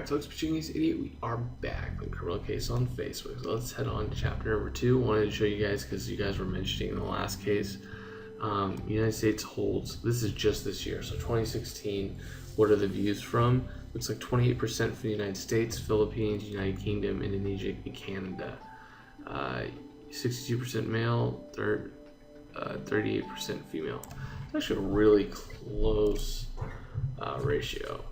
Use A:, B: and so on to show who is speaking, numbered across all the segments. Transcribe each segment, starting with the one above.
A: Alright, so Executing This Idiot, we are back with Criminal Case on Facebook. So let's head on to chapter number 2. Wanted to show you guys, because you guys were mentioning in the last case, United States holds, this is just this year, so 2016, what are the views from? Looks like 28% for the United States, Philippines, United Kingdom, Indonesia, and Canada. 62% male, 38% female. It's actually a really close ratio.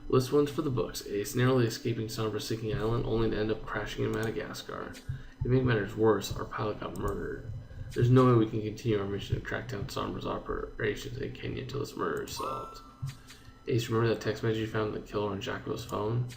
A: Well, this one's for the books. Ace narrowly escaping sombra-sinking island, only to end up crashing in Madagascar. To make matters worse, our pilot got murdered. There's no way we can continue our mission to track down Sombra's operations in Kenya until this murder is solved. Ace, remember that text message you found the killer on Jacobo's phone?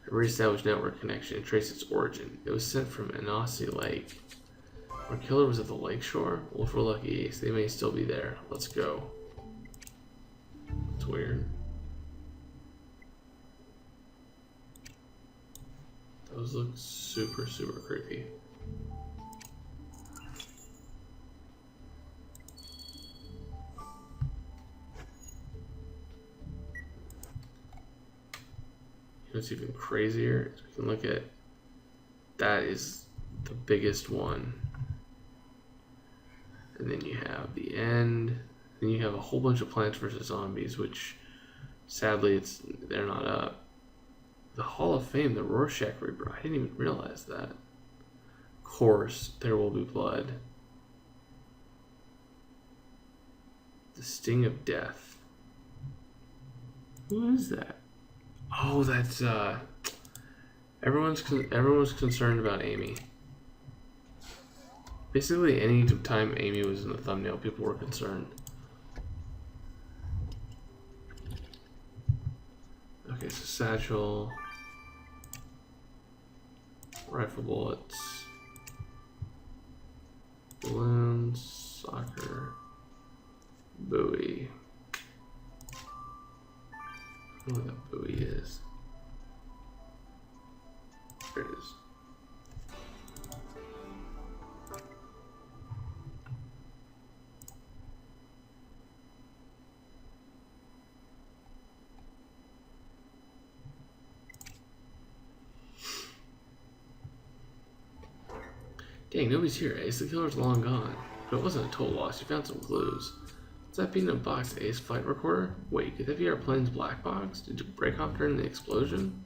A: A re-established network connection and traced its origin. It was sent from Anasi Lake. Our killer was at the lakeshore? Well, if we're lucky, Ace, they may still be there. Let's go. It's weird. Those look super creepy. What's even crazier is we can look at, that is the biggest one. And then you have the end. Then you have a whole bunch of Plants vs. Zombies, which sadly they're not up. The Hall of Fame, the Rorschach Reaper. I didn't even realize that. Of course, There Will Be Blood. The Sting of Death. Who is that? Oh, that's everyone's concerned about Amy. Basically, any time Amy was in the thumbnail, people were concerned. Okay, so satchel. Rifle bullets, balloons, soccer, buoy. I don't know what that buoy is. There it is. Dang, nobody's here, Ace. The killer's long gone. But it wasn't a total loss. You found some clues. Is that being a box Ace flight recorder? Wait, could that be our plane's black box? Did you break off during the explosion?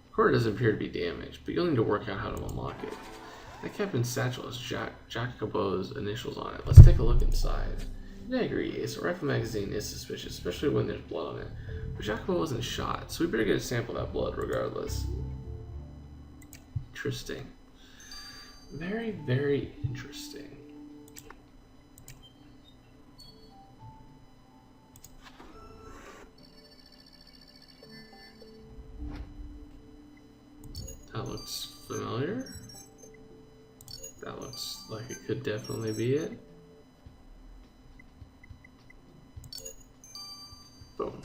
A: The recorder doesn't appear to be damaged, but you'll need to work out how to unlock it. That Captain's satchel has Jacobo's initials on it. Let's take a look inside. I agree, Ace. A rifle magazine is suspicious, especially when there's blood on it. But Jacobo wasn't shot, so we better get a sample of that blood regardless. Interesting. Very interesting. That looks familiar. That looks like it could definitely be it. Boom.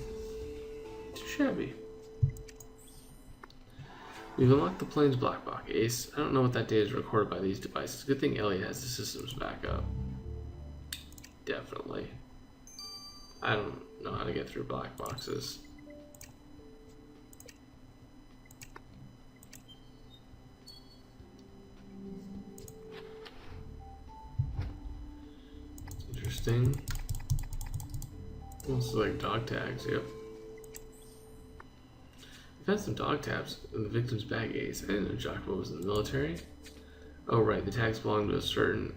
A: Too shabby. We've unlocked the plane's black box, Ace. I don't know what that data is recorded by these devices. Good thing Elliot has the systems back up. Definitely. I don't know how to get through black boxes. Interesting. Almost like dog tags, yep. I found some dog tags in the victim's bag, Ace. I didn't know Jacobo was in the military. Oh right, the tags belong to a certain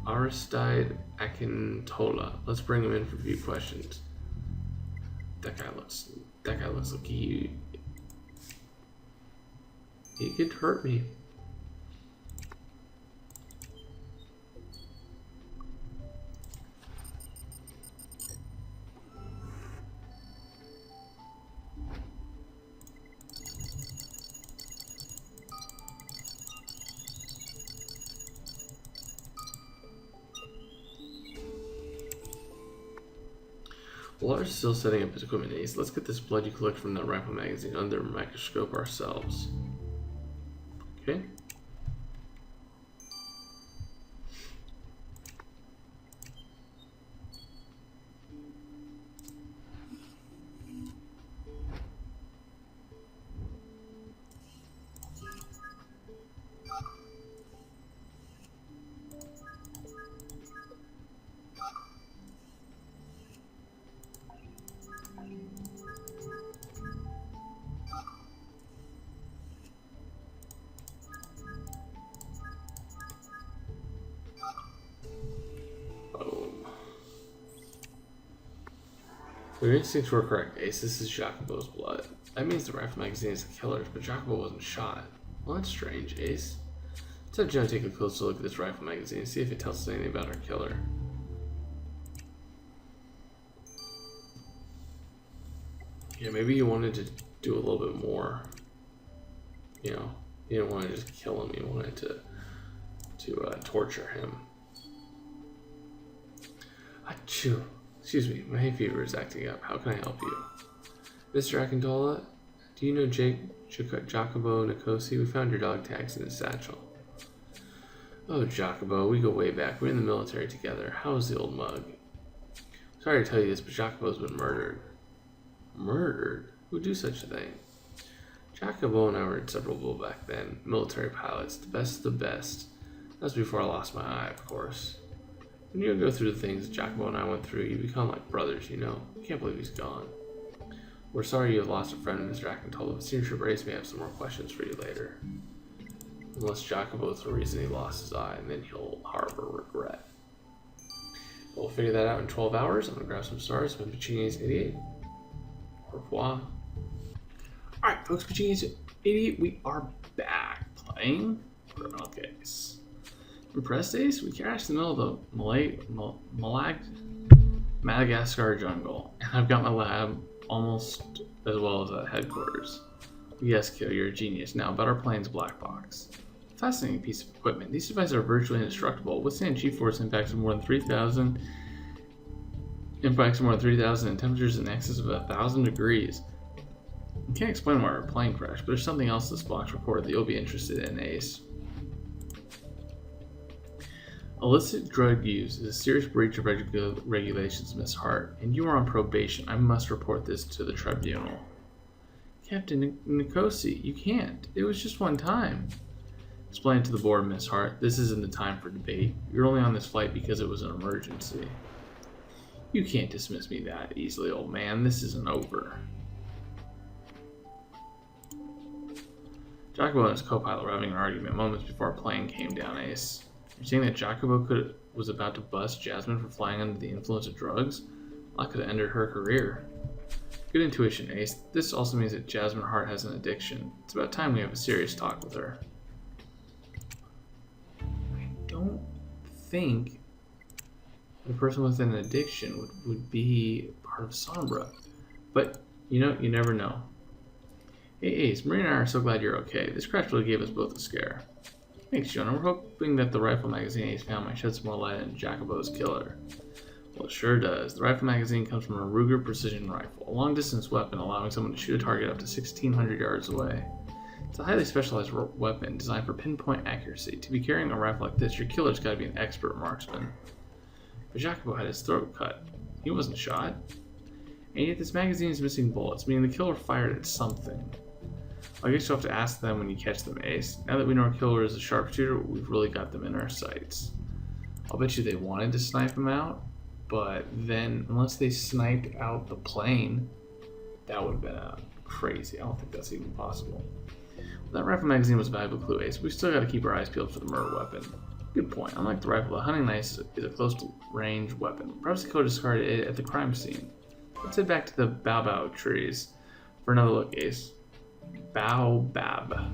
A: Aristide Akintola. Let's bring him in for a few questions. That guy looks like he could hurt me. Lars is still setting up his equipment, Ace. Let's get this blood you collect from that rifle magazine under a microscope ourselves. Okay. Your instincts were correct, Ace. This is Jacobo's blood. That means the rifle magazine is the killer's, but Jacobo wasn't shot. Well, that's strange, Ace. Let's have Joe take a closer look at this rifle magazine and see if it tells us anything about our killer. Yeah, maybe you wanted to do a little bit more. You know, you didn't want to just kill him. You wanted to torture him. Achoo. Excuse me, my hay fever is acting up. How can I help you? Mr. Akintola, do you know Jacobo Nikosi? We found your dog tags in his satchel. Oh, Jacobo, we go way back. We're in the military together. How's the old mug? Sorry to tell you this, but Jacobo's been murdered. Murdered? Who'd do such a thing? Jacobo and I were inseparable back then. Military pilots, the best of the best. That was before I lost my eye, of course. When you go through the things Jacobo and I went through, you become like brothers, you know? You can't believe he's gone. We're sorry you have lost a friend, Mr. Akintola, but Senior Trooper Ace may have some more questions for you later. Unless Jacobo's the reason he lost his eye, and then he'll harbor regret. But we'll figure that out in 12 hours. I'm gonna grab some stars with Pacini's 88. Au revoir. Alright, folks, Pacini's 88, we are back playing Criminal Case. Impressed, Ace? We crashed in the middle of the Madagascar jungle, and I've got my lab almost as well as at headquarters. Yes, Kyo, you're a genius. Now, about our plane's black box. Fascinating piece of equipment. These devices are virtually indestructible, withstand G-force impacts of more than 3,000 and temperatures in excess of 1,000 degrees. I can't explain why our plane crashed, but there's something else this box recorded that you'll be interested in, Ace. Illicit drug use is a serious breach of regulations, Miss Hart, and you are on probation. I must report this to the tribunal. Captain Nikosi, you can't. It was just one time. Explain to the board, Miss Hart. This isn't the time for debate. You're only on this flight because it was an emergency. You can't dismiss me that easily, old man. This isn't over. Jacobo and his co-pilot were having an argument moments before our plane came down, Ace. You're saying that Jacobo was about to bust Jasmine for flying under the influence of drugs? Well, that could have ended her career. Good intuition, Ace. This also means that Jasmine Hart has an addiction. It's about time we have a serious talk with her. I don't think a person with an addiction would be part of Sombra. But, you know, you never know. Hey, Ace, Marie and I are so glad you're okay. This crash really gave us both a scare. Thanks, Jonah. We're hoping that the rifle magazine Ace found might shed some more light on Jacobo's killer. Well, it sure does. The rifle magazine comes from a Ruger precision rifle, a long-distance weapon allowing someone to shoot a target up to 1,600 yards away. It's a highly specialized weapon designed for pinpoint accuracy. To be carrying a rifle like this, your killer's got to be an expert marksman. But Jacobo had his throat cut. He wasn't shot. And yet this magazine is missing bullets, meaning the killer fired at something. I guess you'll have to ask them when you catch them, Ace. Now that we know our killer is a sharpshooter, we've really got them in our sights. I'll bet you they wanted to snipe him out, but then unless they sniped out the plane, that would have been crazy. I don't think that's even possible. Well, that rifle magazine was a valuable clue, Ace. We've still got to keep our eyes peeled for the murder weapon. Good point. Unlike the rifle, the hunting knife is a close-range weapon. Perhaps the killer discarded it at the crime scene. Let's head back to the baobab trees for another look, Ace. Baobab.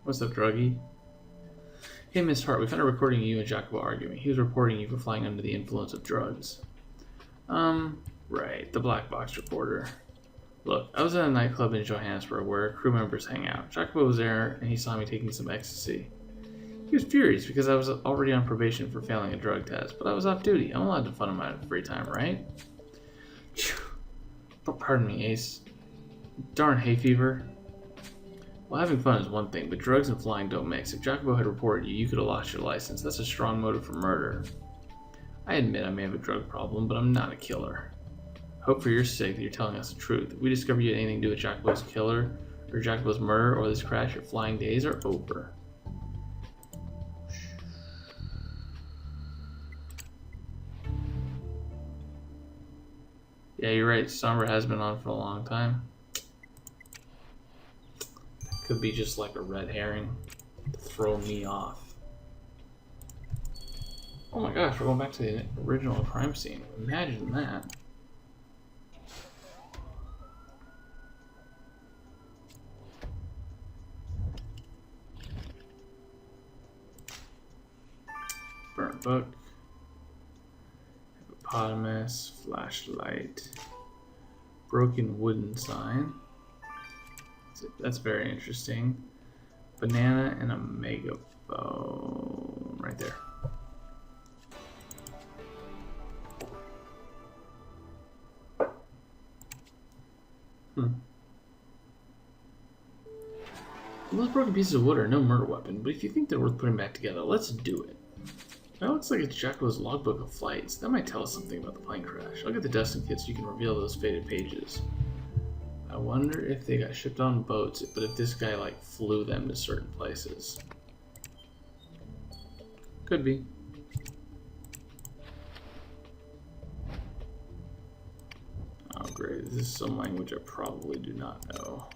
A: What's up, druggie? Hey, Miss Hart, we found a recording of you and Jacobo arguing. He was reporting you for flying under the influence of drugs. Right, the black box reporter. Look, I was at a nightclub in Johannesburg where crew members hang out. Jacobo was there, and he saw me taking some ecstasy. He was furious because I was already on probation for failing a drug test, but I was off duty. I'm allowed to fun in my free time, right? But pardon me, Ace. Darn hay fever. Well, having fun is one thing, but drugs and flying don't mix. If Jacobo had reported you, you could have lost your license. That's a strong motive for murder. I admit I may have a drug problem, but I'm not a killer. Hope for your sake that you're telling us the truth. If we discover you had anything to do with Jacobo's killer, or Jacobo's murder, or this crash, your flying days are over. Yeah, you're right. Sombra has been on for a long time. Could be just like a red herring to throw me off. Oh my gosh, we're going back to the original crime scene. Imagine that. Burnt book. Hippopotamus. Flashlight. Broken wooden sign. That's very interesting. Banana and a megaphone. Right there. Those broken pieces of wood are no murder weapon, but if you think they're worth putting back together, let's do it. That looks like it's Jacobo's logbook of flights. That might tell us something about the plane crash. I'll get the Dustin kit so you can reveal those faded pages. I wonder if they got shipped on boats, but if this guy, like, flew them to certain places. Could be. Oh, great. This is some language I probably do not know.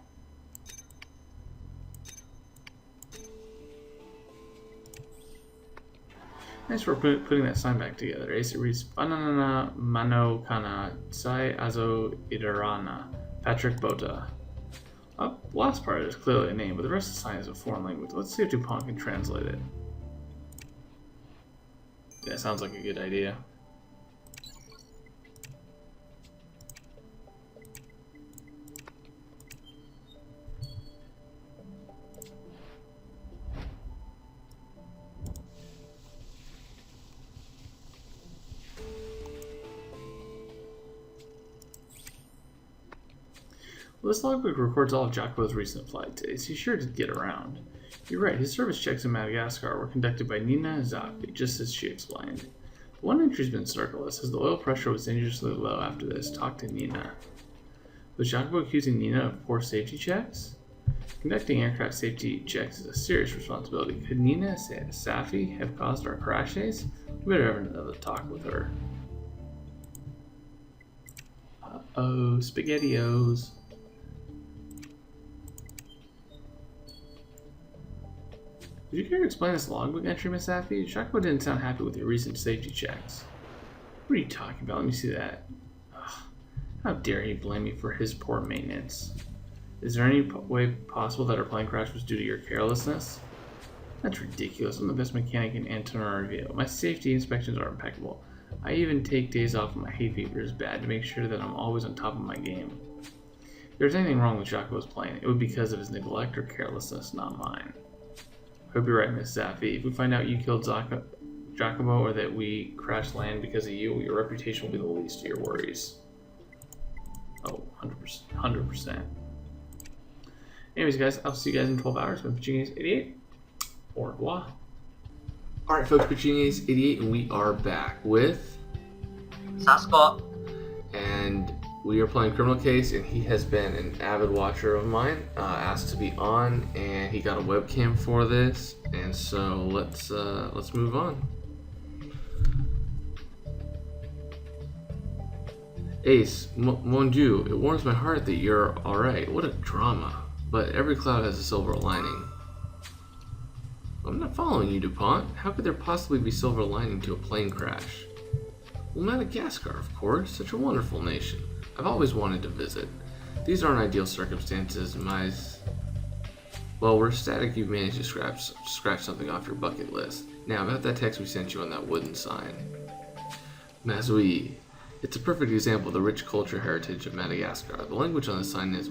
A: Thanks for putting that sign back together. Ace, it reads, Banana Mano Kana Sai Azo Idarana. Patrick Boa. The last part is clearly a name, but the rest of the sign is a foreign language. Let's see if DuPont can translate it. Yeah, sounds like a good idea. Well, this logbook records all of Jacobo's recent flights. Is he sure to get around? You're right, his service checks in Madagascar were conducted by Nina Zaki, just as she explained. The one entry's been circled. It says the oil pressure was dangerously low after this. Talk to Nina. Was Jacobo accusing Nina of poor safety checks? Conducting aircraft safety checks is a serious responsibility. Could Nina Safi have caused our crashes? We better have another talk with her. Uh-oh, SpaghettiOs. Would you care to explain this logbook entry, Miss Safi? Jacobo didn't sound happy with your recent safety checks. What are you talking about? Let me see that. Ugh, how dare he blame me for his poor maintenance? Is there any way possible that our plane crash was due to your carelessness? That's ridiculous. I'm the best mechanic in Antonio Review. My safety inspections are impeccable. I even take days off when my hay fever is bad to make sure that I'm always on top of my game. If there's anything wrong with Jacobo's plane, it would be because of his neglect or carelessness, not mine. Hope you're right, Miss Safi. If we find out you killed Jacobo or that we crash land because of you, your reputation will be the least of your worries. Oh, 100%. 100%. Anyways, guys, I'll see you guys in 12 hours. Been Pachini's88. Au revoir. Alright, folks, Pachini's88, and we are back with
B: Sasko.
A: And we are playing Criminal Case, and he has been an avid watcher of mine, asked to be on, and he got a webcam for this, and so let's move on. Ace, mon Dieu, it warms my heart that you're alright. What a drama. But every cloud has a silver lining. I'm not following you, DuPont. How could there possibly be silver lining to a plane crash? Well, Madagascar, of course. Such a wonderful nation. I've always wanted to visit. These aren't ideal circumstances, Well, we're ecstatic you've managed to scratch something off your bucket list. Now, about that text we sent you on that wooden sign. Mazui. It's a perfect example of the rich culture heritage of Madagascar. The language on the sign is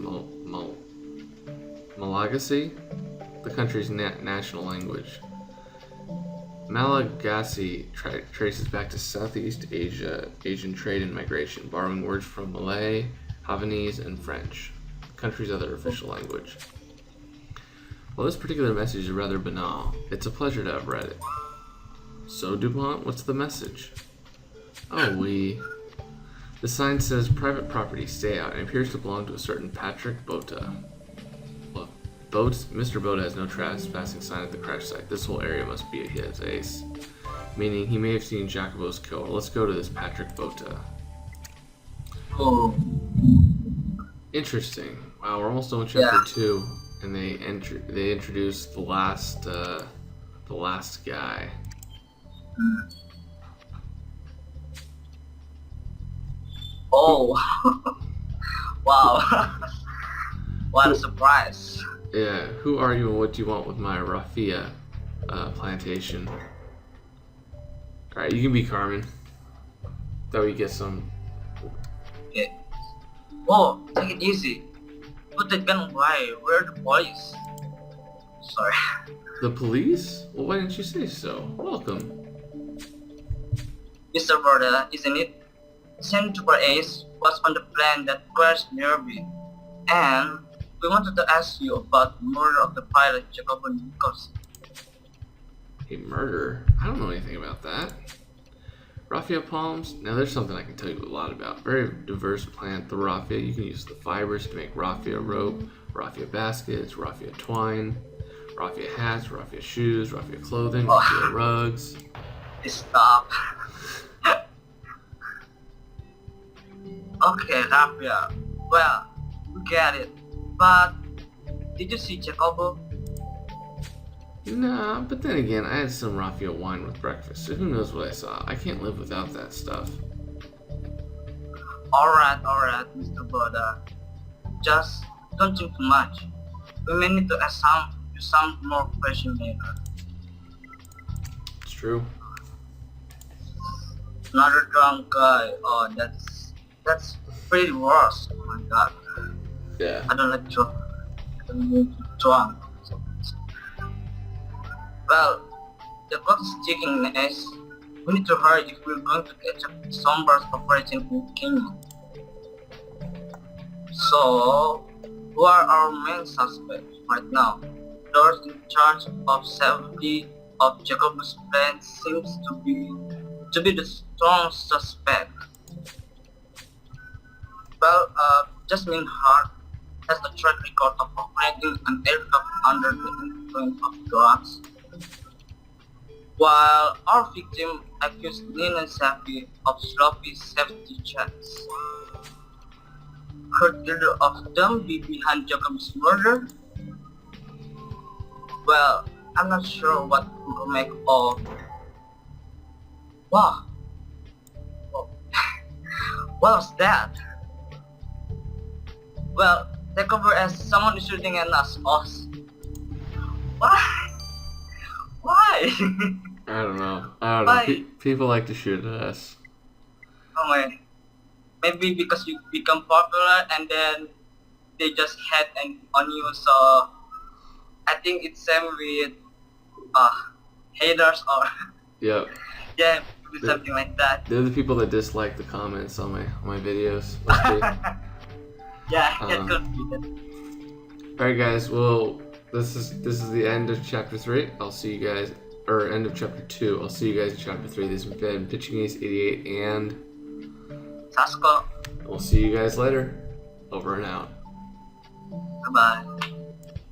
A: Malagasy, the country's national language. Malagasy traces back to Southeast Asia, Asian trade and migration, borrowing words from Malay, Havanese, and French, the country's other official language. Well, this particular message is rather banal. It's a pleasure to have read it. So, DuPont, what's the message? Oh, The sign says, private property, stay out, and appears to belong to a certain Patrick Boa. Mr. Boa has no trespassing sign at the crash site. This whole area must be his, Ace. Meaning he may have seen Jacobo's kill. Let's go to this Patrick Boa.
B: Oh.
A: Interesting. Wow, we're almost done with chapter 2, and they introduce the last guy.
B: Oh, wow. What a surprise.
A: Yeah, who are you and what do you want with my raffia plantation? Alright, you can be Carmen. That way you get some.
B: Okay. Oh, take it easy. Put the gun away. Where are the police? Sorry.
A: The police? Well, why didn't you say so? Welcome.
B: Mr. Borda, isn't it? Senator Ace was on the plane that crashed nearby. And we wanted to ask you about the murder of the pilot Jacobo Nichols.
A: A murder? I don't know anything about that. Raffia palms? Now there's something I can tell you a lot about. Very diverse plant, the raffia. You can use the fibers to make raffia rope, raffia baskets, raffia twine, raffia hats, raffia shoes, raffia clothing, raffia rugs.
B: Stop. Okay, raffia. Well, we get it. But did you see Jacobo?
A: Nah, but then again, I had some raffia wine with breakfast, so who knows what I saw. I can't live without that stuff.
B: Alright, Mr. Boda. Just don't think too much. We may need to ask some more questions later.
A: It's true.
B: Another drunk guy. Oh, that's pretty worse. Oh my god.
A: Yeah.
B: I don't like drunk. I don't like drunk. Well, the clock is ticking, Ace. We need to hurry if we're going to catch up Sombra's operation in Kenya. So, who are our main suspects right now? Those in charge of safety of Jacob's plan seems to be the strong suspect. Well, Jasmine Hart has a track record of operating an aircraft under the influence of drugs, while our victim accused Lynn and Zaki of sloppy safety checks. Could either of them be behind Jacob's murder? Well, I'm not sure what to make of. Wow. What was that? Well, take over as someone is shooting at us. Why? Why?
A: I don't know.
B: Why?
A: People like to shoot at us.
B: Oh my. Maybe because you become popular and then they just hate on you. So I think it's same with haters or
A: Yep.
B: yeah, something like that.
A: They're the people that dislike the comments on my videos. Must be.
B: Yeah, it could be that.
A: Alright guys, well this is the end of chapter 3. I'll see you guys end of chapter 2. I'll see you guys in chapter 3. This has been Pitching Ace 88 and
B: Sasko.
A: we'll see you guys later. Over and out.
B: Bye-bye.